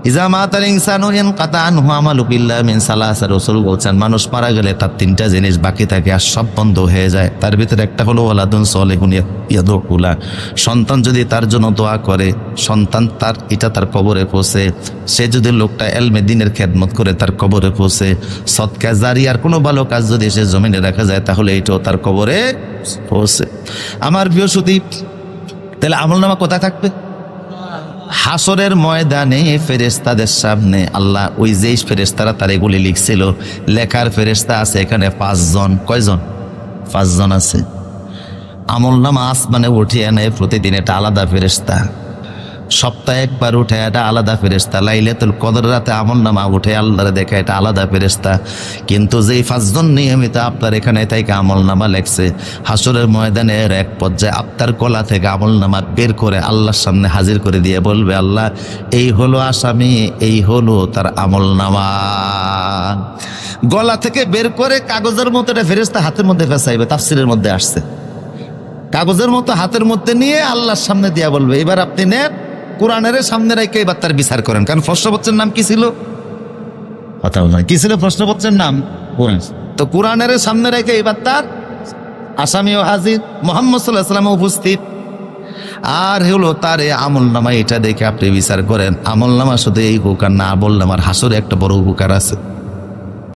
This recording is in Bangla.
ইজা মাতাল ইনসানু ইনকাতা আনহু আমালু ইল্লা মিন সালাসা। রাসূল বলছেন মানুষ মারা গেলে তার তিনটা জিনিস বাকি থাকে আর সব বন্ধ হয়ে যায়। তার ভিতরে একটা হলো ওয়ালাদুন সালিহুন ইয়াদউ লা, সন্তান যদি তার জন্য দোয়া করে, সন্তান তার এটা তার কবরে পৌঁছে। সে যদি লোকটা ইলমে দ্বীনের খেদমত করে তার কবরে পৌঁছে। সদকা জারিয়ার কোনো ভালো কাজ যদি সে জমিনে রাখা যায় তাহলে এটাও তার কবরে পৌঁছে। আমার প্রিয় সুধী, তাহলে আমলনামা কোথায় থাকবে? হাসরের ময়দানে ফেরেশতাদের সামনে। আল্লাহ ওই যেই ফেরেশতারা তার এগুলি লিখছিল, লেখার ফেরেশতা আছে এখানে 5 জন। কয়জন? 5 জন আছে। আমলনামা আসমানে উঠিয়ে আনে প্রতিদিন, এটা আলাদা ফেরেশতা। সপ্তাহে একবার উঠে, এটা আলাদা ফেরেশতা। লাইলাতুল কদর রাতে আমলনামা উঠে আল্লাহরে দেখে, এটা আলাদা ফেরেশতা। কিন্তু যেই 5 জন নিয়মিত আপনার এখানে থেকে আমলনামা লেখছে, হাসরের ময়দানের এক পর্যায়ে আপনার গলা থেকে আমলনামা বের করে আল্লাহর সামনে হাজির করে দিয়ে বলবে, আল্লাহ এই হলো আসামি, এই হলো তার আমলনামা। গলা থেকে বের করে কাগজের মতো এটা ফেরেশতা হাতের মধ্যে ফেসাইবে। তাফসীরের মধ্যে আসছে, কাগজের মতো হাতের মধ্যে নিয়ে আল্লাহর সামনে দিয়া বলবে, এবার আপনি নেন, কোরআনের সামনে রেখে এবার তার বিচার করেন। কারণ প্রশ্নপত্রের নাম কি ছিল? কথা বলেন, কি ছিল প্রশ্নপত্রের নাম? কোরআন। তো কোরআনের সামনে রেখে এবার তার আসামিও হাজির, মুহাম্মদ সাল্লাল্লাহু আলাইহি ওয়াসাল্লাম উপস্থিত। আর হলো তার এই আমলনামা, এটা দেখে আপনি বিচার করেন। আমলনামা শুধু এই উপকার না, আমলনামার হাসরে একটা বড় উপকার আছে।